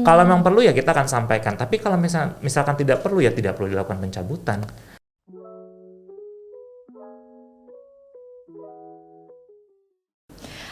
Kalau memang perlu ya kita akan sampaikan. Tapi kalau misalkan tidak perlu ya tidak perlu dilakukan pencabutan.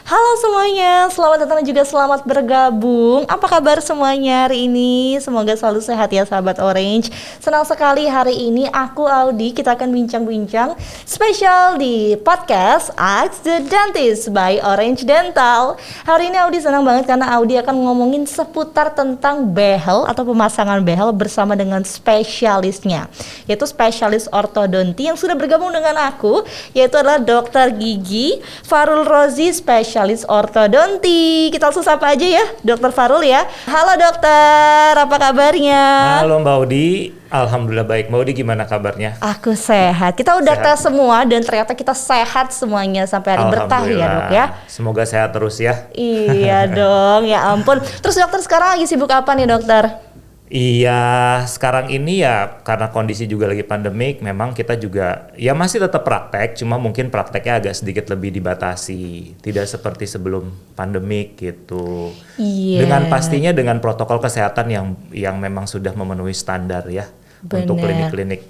Halo semuanya, selamat datang dan juga selamat bergabung. Apa kabar semuanya hari ini? Semoga selalu sehat ya sahabat Orange. Senang sekali hari ini aku Audi, kita akan bincang-bincang spesial di podcast Ask the Dentist by Orange Dental. Hari ini Audi senang banget karena Audi akan ngomongin seputar tentang behel atau pemasangan behel bersama dengan spesialisnya, yaitu spesialis ortodonti yang sudah bergabung dengan aku, yaitu adalah Dr. Gigi Farul Rozi, spesialis ortodonti. Kita langsung sapa aja ya Dr. Farul ya. Halo dokter, apa kabarnya? Halo Mbak Audi, alhamdulillah baik. Mbak Audi gimana kabarnya? Aku sehat. Kita udah tes semua dan ternyata kita sehat semuanya sampai hari berkah ya dok ya. Semoga sehat terus ya. Iya dong, ya ampun. Terus dokter sekarang lagi sibuk apa nih dokter? Iya, sekarang ini ya karena kondisi juga lagi pandemik, memang kita juga ya masih tetap praktek, cuma mungkin prakteknya agak sedikit lebih dibatasi, tidak seperti sebelum pandemik gitu. Iya. Dengan pastinya dengan protokol kesehatan yang memang sudah memenuhi standar ya. Bener. Untuk klinik-klinik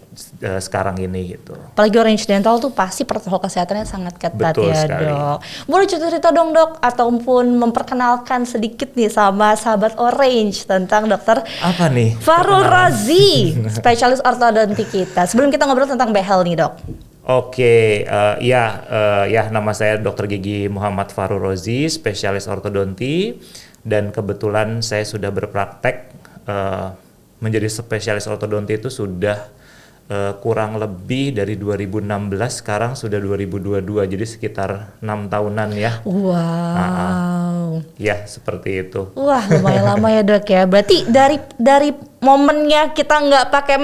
sekarang ini gitu. Apalagi Orange Dental tuh pasti protokol kesehatannya sangat ketat. Betul ya sekali. Dok. Boleh cerita dong dok, ataupun memperkenalkan sedikit nih sama sahabat Orange tentang dokter Apa nih? Farul Rozi, spesialis ortodonti kita. Sebelum kita ngobrol tentang behel nih dok. Oke, ya nama saya Dr. Gigi Muhammad Farul Rozi, spesialis ortodonti, dan kebetulan saya sudah berpraktek menjadi spesialis ortodonti itu sudah kurang lebih dari 2016, sekarang sudah 2022, jadi sekitar 6 tahunan ya. Wow. Ya seperti itu. Wah lumayan lama ya dok ya. Berarti dari momennya kita nggak pakai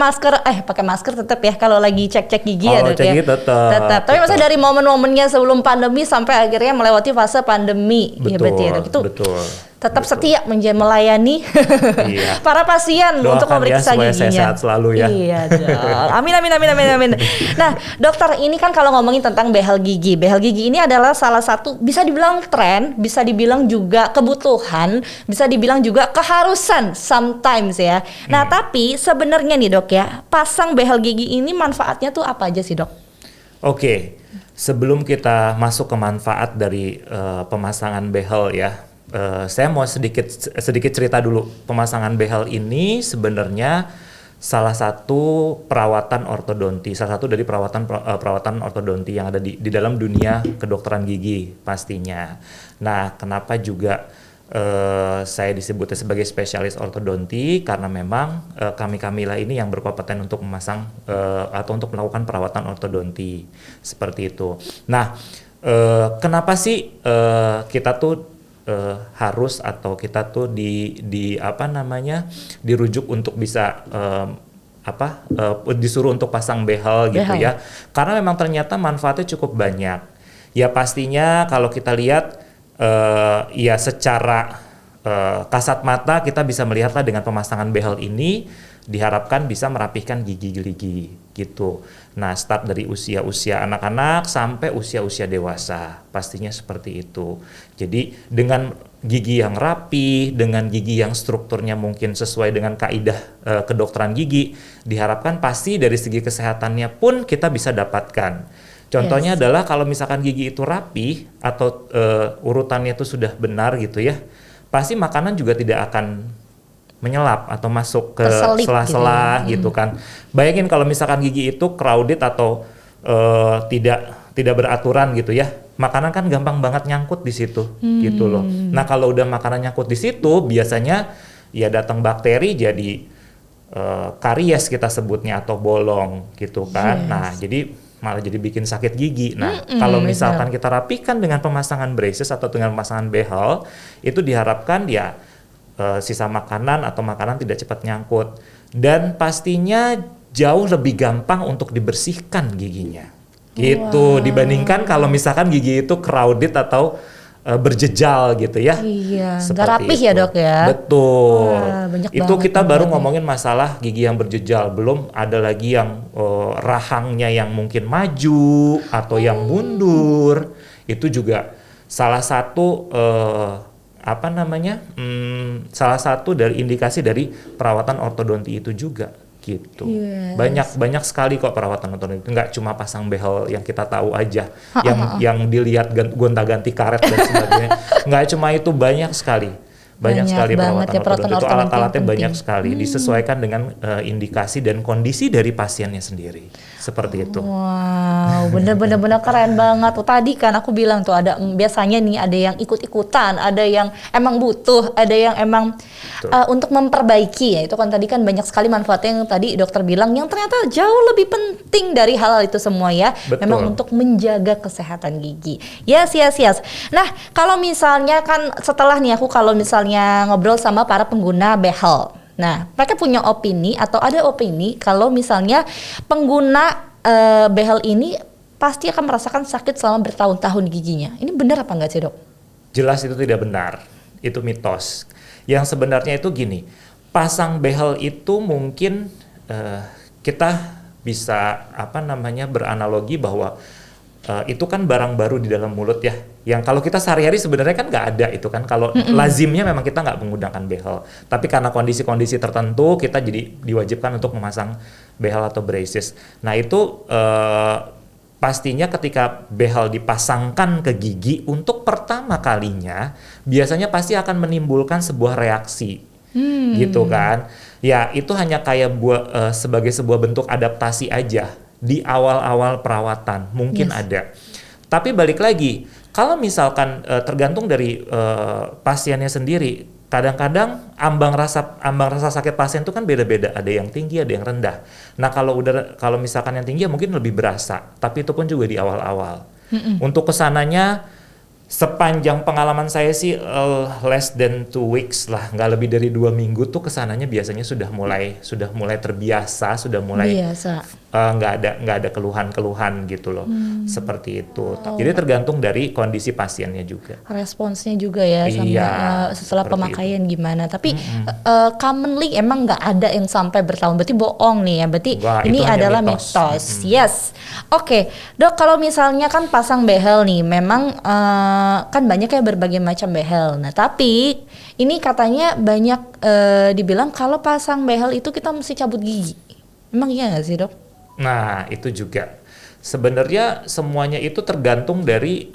masker tetap ya kalau lagi cek gigi ya dok ya. Tetap. Tapi maksudnya dari momen-momennya sebelum pandemi sampai akhirnya melewati fase pandemi. Betul, ya berarti ya dok. Itu betul. Tetap setia melayani iya. para pasien. Doakan untuk memeriksa ya, giginya. Saya sehat selalu ya. Iya dok. Amin. Nah dokter, ini kan kalau ngomongin tentang behel gigi ini adalah salah satu, bisa dibilang tren, bisa dibilang juga kebutuhan, bisa dibilang juga keharusan sometimes ya. Nah tapi sebenarnya nih dok ya, pasang behel gigi ini manfaatnya tuh apa aja sih dok? Oke, sebelum kita masuk ke manfaat dari pemasangan behel ya, saya mau sedikit cerita dulu. Pemasangan behel ini sebenarnya salah satu perawatan ortodonti, salah satu dari perawatan ortodonti yang ada di dalam dunia kedokteran gigi pastinya. Nah, kenapa juga saya disebutnya sebagai spesialis ortodonti? Karena memang kamilah ini yang berkompeten untuk memasang atau untuk melakukan perawatan ortodonti seperti itu. Nah, kenapa sih kita tuh harus atau kita tuh dirujuk untuk bisa disuruh untuk pasang behel gitu ya, karena memang ternyata manfaatnya cukup banyak ya. Pastinya kalau kita lihat ya secara kasat mata kita bisa melihatlah dengan pemasangan behel ini diharapkan bisa merapihkan gigi gitu. Nah, start dari usia anak-anak sampai usia dewasa, pastinya seperti itu. Jadi dengan gigi yang rapi, dengan gigi yang strukturnya mungkin sesuai dengan kaidah kedokteran gigi, diharapkan pasti dari segi kesehatannya pun kita bisa dapatkan. Contohnya adalah kalau misalkan gigi itu rapi atau urutannya itu sudah benar gitu ya, pasti makanan juga tidak akan menyelap atau masuk ke sela-sela gitu kan. Bayangin kalau misalkan gigi itu crowded atau tidak beraturan gitu ya, makanan kan gampang banget nyangkut di situ gitu loh. Nah, kalau udah makanan nyangkut di situ, biasanya ya datang bakteri jadi karies kita sebutnya atau bolong gitu kan. Nah, jadi malah jadi bikin sakit gigi. Nah, kalau misalkan kita rapikan dengan pemasangan braces atau dengan pemasangan behel, itu diharapkan ya sisa makanan atau makanan tidak cepat nyangkut, dan pastinya jauh lebih gampang untuk dibersihkan giginya gitu dibandingkan kalau misalkan gigi itu crowded atau berjejal gitu ya. Iya, nggak rapih ya dok ya. Betul. Banyak itu kita baru ngomongin masalah gigi yang berjejal, belum ada lagi yang rahangnya yang mungkin maju atau yang mundur. Itu juga salah satu salah satu dari indikasi dari perawatan ortodonti itu juga gitu. Banyak sekali kok perawatan ortodonti. Nggak cuma pasang behel yang kita tahu aja, yang dilihat gonta-ganti karet dan sebagainya. Nggak cuma itu, banyak sekali perawatan ortodonti itu, alat-alatnya banyak sekali, disesuaikan dengan indikasi dan kondisi dari pasiennya sendiri, seperti itu. Wow, bener-bener keren banget. Tuh tadi kan aku bilang tuh ada biasanya nih ada yang ikut-ikutan, ada yang emang butuh, ada yang emang untuk memperbaiki ya. Itu kan tadi kan banyak sekali manfaatnya yang tadi dokter bilang yang ternyata jauh lebih penting dari hal itu semua ya. Betul. Memang untuk menjaga kesehatan gigi. Yes. Nah, kalau misalnya kan setelah nih aku kalau misalnya ngobrol sama para pengguna behel. Nah, mereka punya opini atau ada opini kalau misalnya pengguna behel ini pasti akan merasakan sakit selama bertahun-tahun giginya. Ini benar apa enggak sih, Dok? Jelas itu tidak benar. Itu mitos. Yang sebenarnya itu gini, pasang behel itu mungkin kita bisa beranalogi bahwa itu kan barang baru di dalam mulut ya, yang kalau kita sehari-hari sebenarnya kan nggak ada itu kan, kalau lazimnya memang kita nggak menggunakan behel, tapi karena kondisi-kondisi tertentu kita jadi diwajibkan untuk memasang behel atau braces. Nah itu pastinya ketika behel dipasangkan ke gigi untuk pertama kalinya biasanya pasti akan menimbulkan sebuah reaksi gitu kan ya, itu hanya kayak sebagai sebuah bentuk adaptasi aja di awal-awal perawatan mungkin ada. Tapi balik lagi, kalau misalkan tergantung dari pasiennya sendiri, kadang-kadang ambang rasa sakit pasien itu kan beda-beda, ada yang tinggi, ada yang rendah. Nah, kalau misalkan yang tinggi ya mungkin lebih berasa, tapi itu pun juga di awal-awal. Untuk kesananya sepanjang pengalaman saya sih less than 2 weeks lah, nggak lebih dari 2 minggu tuh kesananya biasanya sudah mulai terbiasa, sudah mulai nggak ada keluhan-keluhan gitu loh, seperti itu. Jadi tergantung dari kondisi pasiennya juga. Responsnya juga ya setelah pemakaian itu gimana. Tapi commonly emang nggak ada yang sampai bertahun, berarti bohong nih ya. Berarti ini adalah mitos. Yes. Oke, Dok, kalau misalnya kan pasang behel nih, memang kan banyak ya berbagai macam behel. Nah, tapi ini katanya banyak dibilang kalau pasang behel itu kita mesti cabut gigi. Emang iya nggak sih, Dok? Nah, itu juga. Sebenarnya semuanya itu tergantung dari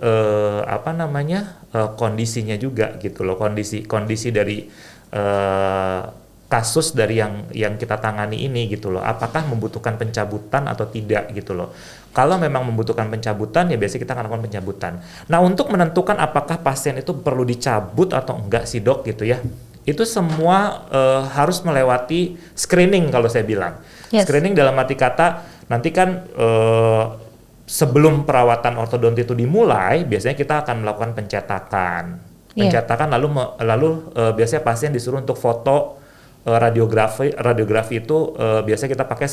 kondisinya juga gitu loh. Kondisi dari kasus dari yang kita tangani ini gitu loh. Apakah membutuhkan pencabutan atau tidak gitu loh. Kalau memang membutuhkan pencabutan ya biasanya kita akan lakukan pencabutan. Nah, untuk menentukan apakah pasien itu perlu dicabut atau enggak sih, Dok gitu ya. Itu semua harus melewati screening kalau saya bilang. Screening dalam arti kata nanti kan sebelum perawatan ortodonti itu dimulai, biasanya kita akan melakukan pencetakan. Lalu biasanya pasien disuruh untuk foto radiografi itu biasanya kita pakai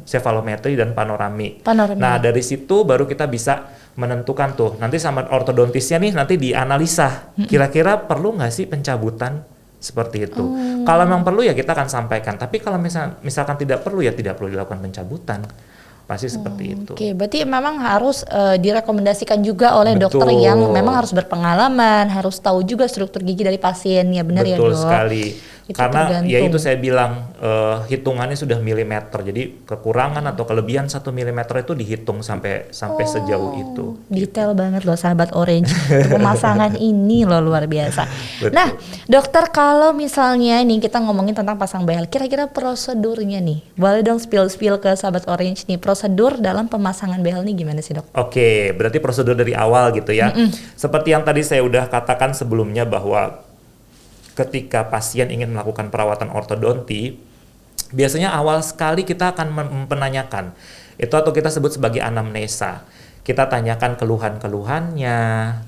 cephalometri dan panorami. Nah, dari situ baru kita bisa menentukan tuh nanti sama ortodontisnya nih nanti dianalisa kira-kira perlu nggak sih pencabutan seperti itu. Kalau memang perlu ya kita akan sampaikan. Tapi kalau misalkan tidak perlu ya tidak perlu dilakukan pencabutan. Pasti seperti itu. Oke, berarti memang harus direkomendasikan juga oleh dokter yang memang harus berpengalaman, harus tahu juga struktur gigi dari pasiennya, benar ya, Dok? Betul sekali. Karena ya itu saya bilang hitungannya sudah milimeter. Jadi kekurangan atau kelebihan 1 milimeter itu dihitung sampai sejauh itu. Detail banget loh sahabat Orange. Pemasangan ini loh luar biasa. Betul. Nah, dokter, kalau misalnya nih kita ngomongin tentang pasang behel, kira-kira prosedurnya nih, boleh dong spill ke sahabat Orange nih, prosedur dalam pemasangan behel nih gimana sih, Dok? Oke, berarti prosedur dari awal gitu ya. Seperti yang tadi saya udah katakan sebelumnya bahwa ketika pasien ingin melakukan perawatan ortodonti, biasanya awal sekali kita akan menanyakan itu atau kita sebut sebagai anamnesa. Kita tanyakan keluhan-keluhannya,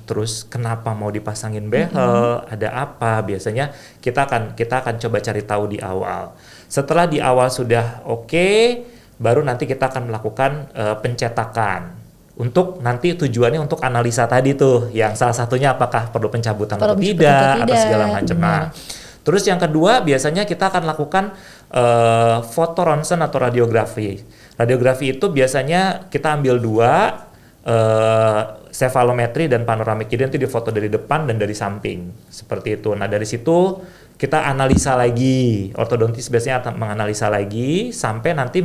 terus kenapa mau dipasangin behel, ada apa. Biasanya kita akan coba cari tahu di awal. Setelah di awal sudah oke, baru nanti kita akan melakukan pencetakan. Untuk nanti tujuannya untuk analisa tadi tuh, yang salah satunya apakah perlu pencabutan atau tidak, atau segala macam. Nah, terus yang kedua biasanya kita akan lakukan foto ronsen atau radiografi. Radiografi itu biasanya kita ambil 2 cephalometry dan panoramik. Jadi nanti difoto dari depan dan dari samping seperti itu. Nah dari situ kita analisa lagi, ortodontis biasanya akan menganalisa lagi sampai nanti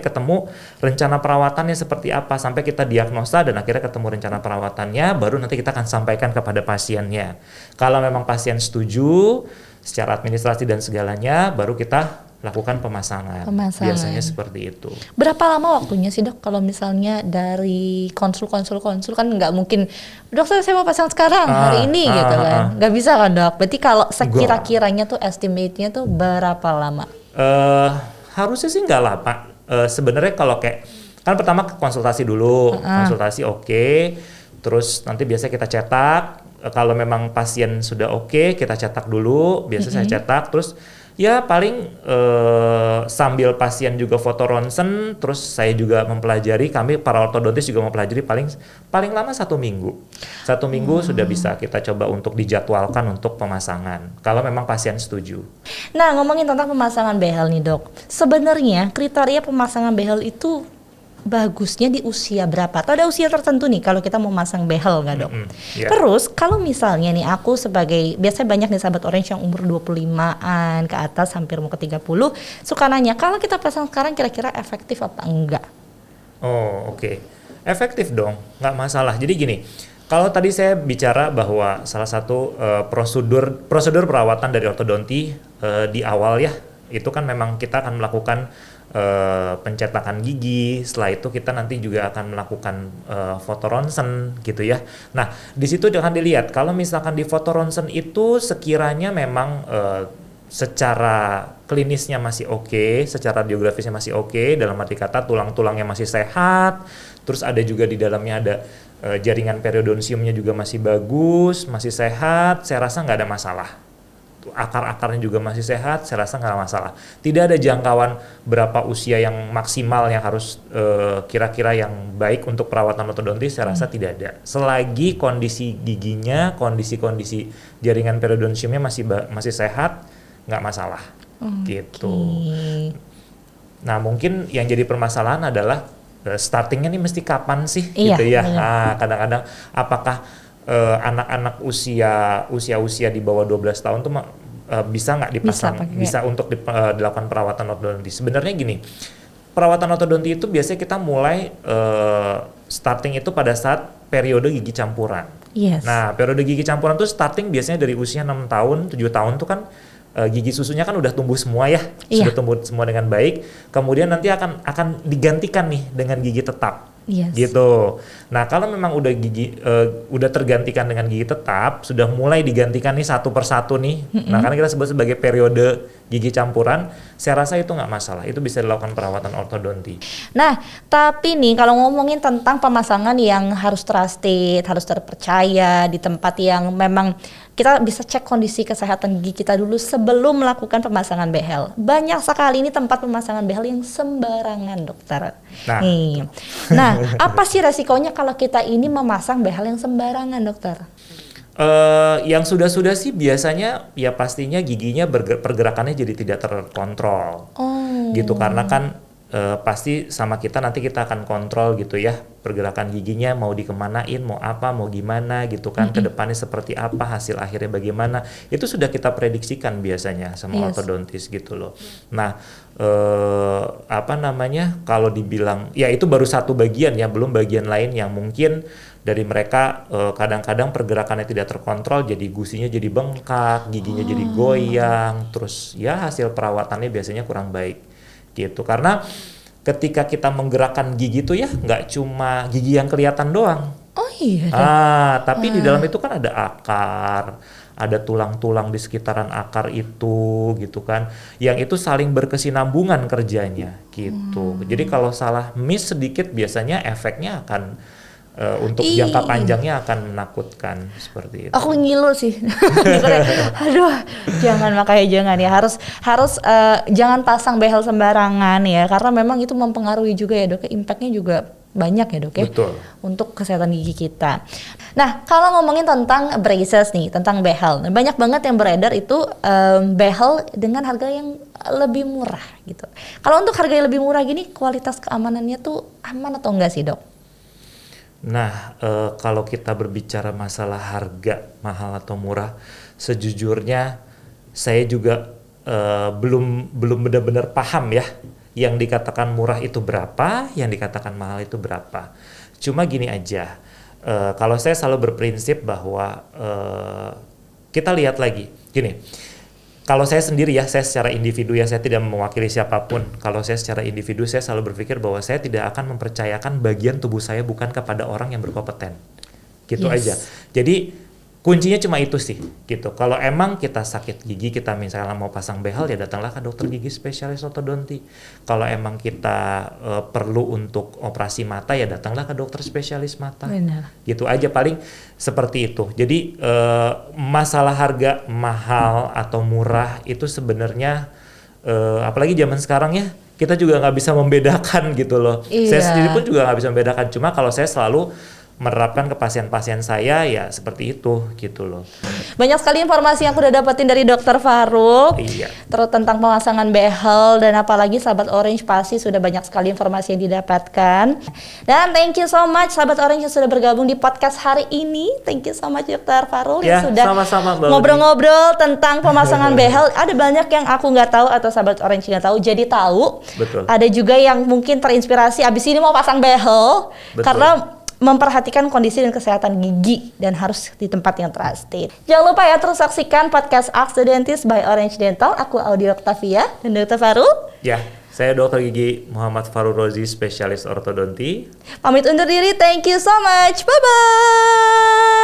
ketemu rencana perawatannya seperti apa, sampai kita diagnosa dan akhirnya ketemu rencana perawatannya, baru nanti kita akan sampaikan kepada pasiennya. Kalau memang pasien setuju secara administrasi dan segalanya, baru kita lakukan pemasangan. Biasanya seperti itu. Berapa lama waktunya sih dok kalau misalnya dari konsul kan nggak mungkin dok saya mau pasang sekarang hari ini gitu kan, nggak bisa kan dok. Berarti kalau sekira-kiranya tuh estimate-nya tuh berapa lama? Harusnya sih nggak lama. Sebenarnya kalau kayak kan pertama konsultasi dulu, konsultasi oke. Terus nanti biasa kita cetak. Kalau memang pasien sudah oke, kita cetak dulu. Biasa saya cetak terus. Ya paling sambil pasien juga foto ronsen, terus saya juga mempelajari, kami para ortodontis juga mempelajari paling lama 1 minggu. 1 minggu sudah bisa kita coba untuk dijadwalkan untuk pemasangan, kalau memang pasien setuju. Nah ngomongin tentang pemasangan behel nih dok, sebenarnya kriteria pemasangan behel itu bagusnya di usia berapa? Atau ada usia tertentu nih kalau kita mau masang behel nggak dok? Yeah. Terus kalau misalnya nih aku sebagai, biasanya banyak nih sahabat orange yang umur 25-an ke atas hampir mau ke 30 suka nanya, kalau kita pasang sekarang kira-kira efektif apa enggak? Oh oke. Efektif dong, nggak masalah. Jadi gini, kalau tadi saya bicara bahwa salah satu prosedur perawatan dari ortodonti di awal ya, itu kan memang kita akan melakukan pencetakan gigi. Setelah itu kita nanti juga akan melakukan foto ronsen gitu ya. Nah di situ akan dilihat kalau misalkan di foto ronsen itu sekiranya memang secara klinisnya masih oke, secara radiografisnya masih oke, dalam arti kata tulang-tulangnya masih sehat, terus ada juga di dalamnya ada jaringan periodontiumnya juga masih bagus, masih sehat, saya rasa nggak ada masalah. Akar-akarnya juga masih sehat, saya rasa nggak masalah. Tidak ada jangkauan berapa usia yang maksimal yang harus kira-kira yang baik untuk perawatan ortodontis, saya rasa tidak ada. Selagi kondisi giginya, kondisi jaringan periodontiumnya masih sehat, nggak masalah. Gitu. Nah mungkin yang jadi permasalahan adalah startingnya nih mesti kapan sih, gitu ya. Nah, kadang-kadang apakah anak-anak usia di bawah 12 tahun tuh bisa nggak dipasang, bisa untuk dilakukan perawatan ortodonti. Sebenarnya gini, perawatan ortodonti itu biasanya kita mulai starting itu pada saat periode gigi campuran. Nah, periode gigi campuran tuh starting biasanya dari usia 6 tahun, 7 tahun tuh kan gigi susunya kan udah tumbuh semua ya, sudah tumbuh semua dengan baik. Kemudian nanti akan digantikan nih dengan gigi tetap. Gitu. Nah kalau memang udah tergantikan dengan gigi tetap, sudah mulai digantikan nih satu persatu nih. Nah karena kita sebut sebagai periode gigi campuran, saya rasa itu nggak masalah, itu bisa dilakukan perawatan ortodonti. Nah tapi nih kalau ngomongin tentang pemasangan yang harus trusted, harus terpercaya di tempat yang memang kita bisa cek kondisi kesehatan gigi kita dulu sebelum melakukan pemasangan behel. Banyak sekali ini tempat pemasangan behel yang sembarangan dokter. Nah, apa sih resikonya kalau kita ini memasang behel yang sembarangan dokter? Yang sudah sih biasanya ya pastinya giginya pergerakannya jadi tidak terkontrol. Gitu karena kan pasti sama kita nanti kita akan kontrol gitu ya pergerakan giginya mau dikemanain, mau apa, mau gimana gitu kan, kedepannya seperti apa, hasil akhirnya bagaimana, itu sudah kita prediksikan biasanya sama ortodontis gitu loh. Nah kalau dibilang ya itu baru satu bagian ya, belum bagian lain yang mungkin dari mereka kadang-kadang pergerakannya tidak terkontrol, jadi gusinya jadi bengkak, giginya jadi goyang, terus ya hasil perawatannya biasanya kurang baik gitu. Karena ketika kita menggerakkan gigi itu ya nggak cuma gigi yang kelihatan doang. Tapi di dalam itu kan ada akar, ada tulang-tulang di sekitaran akar itu gitu kan, yang itu saling berkesinambungan kerjanya gitu. Jadi kalau salah miss sedikit biasanya efeknya akan untuk jangka panjangnya akan menakutkan seperti itu. Aku ngilu sih. Aduh, jangan ya. Harus jangan pasang behel sembarangan ya, karena memang itu mempengaruhi juga ya dok. Impactnya juga banyak ya dok ya. Betul. Untuk kesehatan gigi kita. Nah, kalau ngomongin tentang braces nih, tentang behel, banyak banget yang beredar itu behel dengan harga yang lebih murah gitu. Kalau untuk harga yang lebih murah gini, kualitas keamanannya tuh aman atau enggak sih dok? Nah, kalau kita berbicara masalah harga mahal atau murah, sejujurnya saya juga belum benar-benar paham ya, yang dikatakan murah itu berapa, yang dikatakan mahal itu berapa. Cuma gini aja, kalau saya selalu berprinsip bahwa kita lihat lagi, gini. Kalau saya sendiri ya, saya secara individu ya, saya tidak mewakili siapapun. Kalau saya secara individu, saya selalu berpikir bahwa saya tidak akan mempercayakan bagian tubuh saya bukan kepada orang yang berkompeten. Gitu aja. Jadi kuncinya cuma itu sih, gitu. Kalau emang kita sakit gigi, kita misalnya mau pasang behel, ya datanglah ke dokter gigi spesialis ortodonti. Kalau emang kita perlu untuk operasi mata, ya datanglah ke dokter spesialis mata. Benar. Gitu aja, paling seperti itu. Jadi masalah harga mahal atau murah itu sebenarnya apalagi zaman sekarang ya, kita juga nggak bisa membedakan gitu loh. Iya. Saya sendiri pun juga nggak bisa membedakan. Cuma kalau saya selalu menerapkan ke pasien-pasien saya ya seperti itu gitu loh. Banyak sekali informasi yang aku udah dapetin dari Dokter Farouk. Iya. Terus tentang pemasangan behel dan apalagi sahabat Orange pasti sudah banyak sekali informasi yang didapatkan. Dan thank you so much sahabat Orange yang sudah bergabung di podcast hari ini. Thank you so much Dokter Farouk Ya, yang sudah sama-sama, Mbak ngobrol-ngobrol tentang pemasangan behel. Ada banyak yang aku nggak tahu atau sahabat Orange nggak tahu, jadi tahu. Betul. Ada juga yang mungkin terinspirasi abis ini mau pasang behel. Betul. Karena memperhatikan kondisi dan kesehatan gigi dan harus di tempat yang trusted. Jangan lupa ya terus saksikan podcast Ask the Dentist by Orange Dental. Aku Audi Octavia dan Dr. Farouk. Ya, saya Dokter Gigi Muhammad Farouk Rozi, spesialis ortodonti. Pamit undur diri. Thank you so much. Bye bye.